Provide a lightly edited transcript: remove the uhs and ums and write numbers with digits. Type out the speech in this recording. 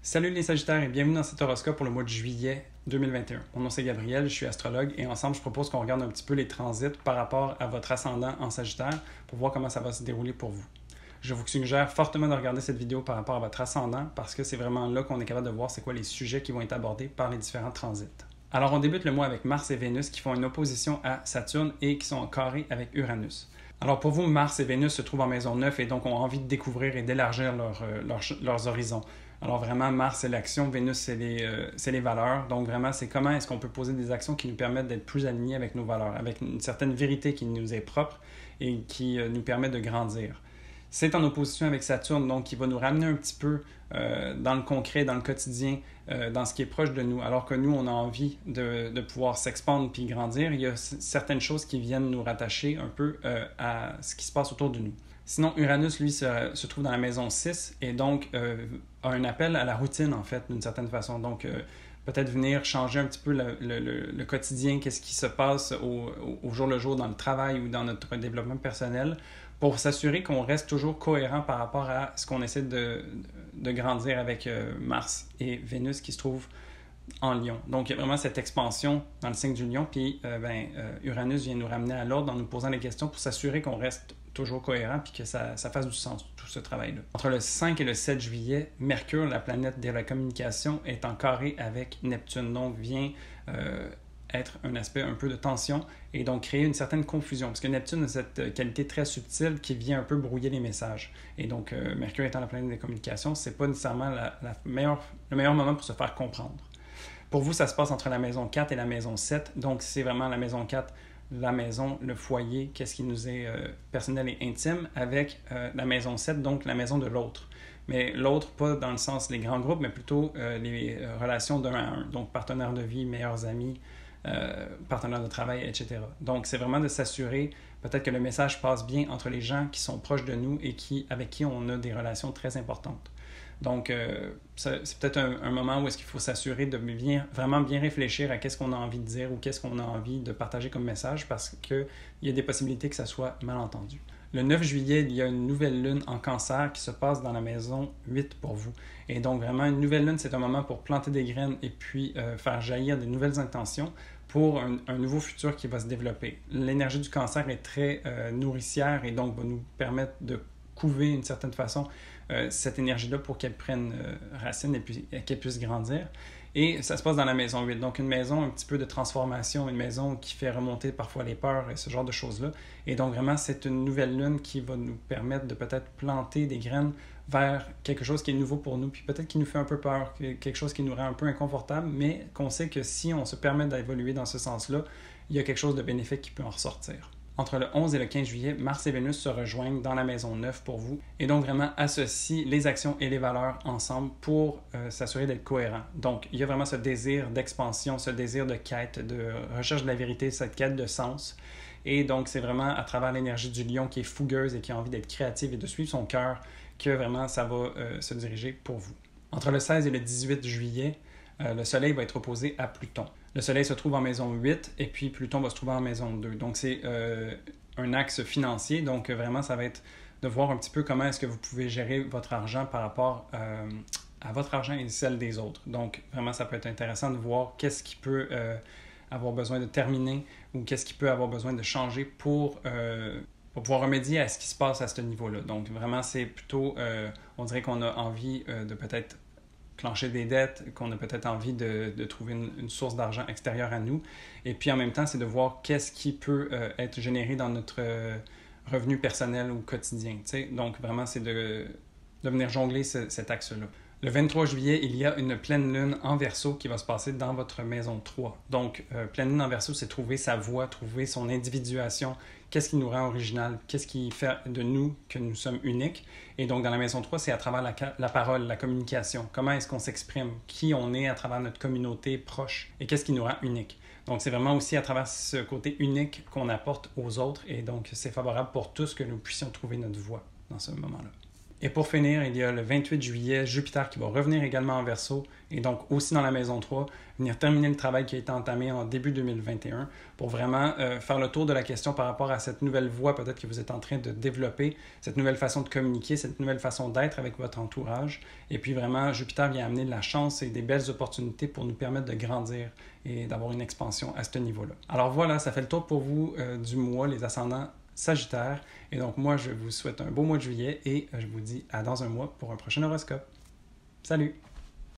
Salut les Sagittaires et bienvenue dans cet horoscope pour le mois de juillet 2021. Mon nom c'est Gabriel, je suis astrologue et ensemble je propose qu'on regarde un petit peu les transits par rapport à votre ascendant en Sagittaire pour voir comment ça va se dérouler pour vous. Je vous suggère fortement de regarder cette vidéo par rapport à votre ascendant parce que c'est vraiment là qu'on est capable de voir c'est quoi les sujets qui vont être abordés par les différents transits. Alors on débute le mois avec Mars et Vénus qui font une opposition à Saturne et qui sont en carré avec Uranus. Alors pour vous, Mars et Vénus se trouvent en maison 9 et donc ont envie de découvrir et d'élargir leurs horizons. Alors vraiment, Mars, c'est l'action, Vénus, c'est les valeurs. Donc vraiment, c'est comment est-ce qu'on peut poser des actions qui nous permettent d'être plus alignés avec nos valeurs, avec une certaine vérité qui nous est propre et qui nous permet de grandir. C'est en opposition avec Saturne, donc qui va nous ramener un petit peu dans le concret, dans le quotidien, dans ce qui est proche de nous. Alors que nous, on a envie de pouvoir s'expandre puis grandir, il y a certaines choses qui viennent nous rattacher un peu à ce qui se passe autour de nous. Sinon, Uranus, lui, se trouve dans la maison 6 et donc a un appel à la routine, en fait, d'une certaine façon. Donc, peut-être venir changer un petit peu le quotidien, qu'est-ce qui se passe au jour le jour dans le travail ou dans notre développement personnel pour s'assurer qu'on reste toujours cohérent par rapport à ce qu'on essaie de grandir avec Mars et Vénus qui se trouvent en Lion. Donc, il y a vraiment cette expansion dans le signe du Lion, puis Uranus vient nous ramener à l'ordre en nous posant des questions pour s'assurer qu'on reste toujours cohérent puis que ça fasse du sens, tout ce travail-là. Entre le 5 et le 7 juillet, Mercure, la planète de la communication, est en carré avec Neptune, donc vient être un aspect un peu de tension et donc créer une certaine confusion, parce que Neptune a cette qualité très subtile qui vient un peu brouiller les messages. Et donc, Mercure étant la planète des communications, c'est pas nécessairement le meilleur moment pour se faire comprendre. Pour vous, ça se passe entre la maison 4 et la maison 7, donc c'est vraiment la maison 4, la maison, le foyer, qu'est-ce qui nous est personnel et intime, avec la maison 7, donc la maison de l'autre. Mais l'autre, pas dans le sens les grands groupes, mais plutôt les relations d'un à un, donc partenaires de vie, meilleurs amis, partenaires de travail, etc. Donc, c'est vraiment de s'assurer peut-être que le message passe bien entre les gens qui sont proches de nous et avec qui on a des relations très importantes. Donc, c'est peut-être un moment où est-ce qu'il faut s'assurer de vraiment bien réfléchir à qu'est-ce qu'on a envie de dire ou qu'est-ce qu'on a envie de partager comme message parce qu'il y a des possibilités que ça soit mal entendu. Le 9 juillet, il y a une nouvelle lune en Cancer qui se passe dans la maison 8 pour vous. Et donc, vraiment, une nouvelle lune, c'est un moment pour planter des graines et puis faire jaillir des nouvelles intentions pour un nouveau futur qui va se développer. L'énergie du Cancer est très nourricière et donc va nous permettre de couver d'une certaine façon cette énergie-là pour qu'elle prenne racine et puis qu'elle puisse grandir. Et ça se passe dans la maison 8. Donc, une maison un petit peu de transformation, une maison qui fait remonter parfois les peurs et ce genre de choses-là. Et donc, vraiment, c'est une nouvelle lune qui va nous permettre de peut-être planter des graines vers quelque chose qui est nouveau pour nous, puis peut-être qui nous fait un peu peur, quelque chose qui nous rend un peu inconfortable, mais qu'on sait que si on se permet d'évoluer dans ce sens-là, il y a quelque chose de bénéfique qui peut en ressortir. Entre le 11 et le 15 juillet, Mars et Vénus se rejoignent dans la maison 9 pour vous et donc vraiment associent les actions et les valeurs ensemble pour s'assurer d'être cohérent. Donc, il y a vraiment ce désir d'expansion, ce désir de quête, de recherche de la vérité, cette quête de sens. Et donc, c'est vraiment à travers l'énergie du lion qui est fougueuse et qui a envie d'être créative et de suivre son cœur que vraiment ça va se diriger pour vous. Entre le 16 et le 18 juillet, le Soleil va être opposé à Pluton. Le Soleil se trouve en maison 8 et puis Pluton va se trouver en maison 2. Donc, c'est un axe financier. Donc, vraiment, ça va être de voir un petit peu comment est-ce que vous pouvez gérer votre argent par rapport à votre argent et celle des autres. Donc, vraiment, ça peut être intéressant de voir qu'est-ce qui peut avoir besoin de terminer ou qu'est-ce qui peut avoir besoin de changer pour pouvoir remédier à ce qui se passe à ce niveau-là. Donc, vraiment, c'est plutôt, on dirait qu'on a envie de peut-être clencher des dettes, qu'on a peut-être envie de trouver une source d'argent extérieure à nous. Et puis, en même temps, c'est de voir qu'est-ce qui peut être généré dans notre revenu personnel ou quotidien. T'sais? Donc, vraiment, c'est de venir jongler cet axe-là. Le 23 juillet, il y a une pleine lune en Verseau qui va se passer dans votre maison 3. Donc, pleine lune en Verseau, c'est trouver sa voie, trouver son individuation. Qu'est-ce qui nous rend original? Qu'est-ce qui fait de nous que nous sommes uniques? Et donc, dans la maison 3, c'est à travers la parole, la communication. Comment est-ce qu'on s'exprime? Qui on est à travers notre communauté proche? Et qu'est-ce qui nous rend unique? Donc, c'est vraiment aussi à travers ce côté unique qu'on apporte aux autres. Et donc, c'est favorable pour tous que nous puissions trouver notre voie dans ce moment-là. Et pour finir, il y a le 28 juillet, Jupiter qui va revenir également en Verseau et donc aussi dans la maison 3, venir terminer le travail qui a été entamé en début 2021 pour vraiment faire le tour de la question par rapport à cette nouvelle voie peut-être que vous êtes en train de développer, cette nouvelle façon de communiquer, cette nouvelle façon d'être avec votre entourage. Et puis vraiment, Jupiter vient amener de la chance et des belles opportunités pour nous permettre de grandir et d'avoir une expansion à ce niveau-là. Alors voilà, ça fait le tour pour vous du mois, les ascendants Sagittaire. Et donc moi, je vous souhaite un beau mois de juillet et je vous dis à dans un mois pour un prochain horoscope. Salut!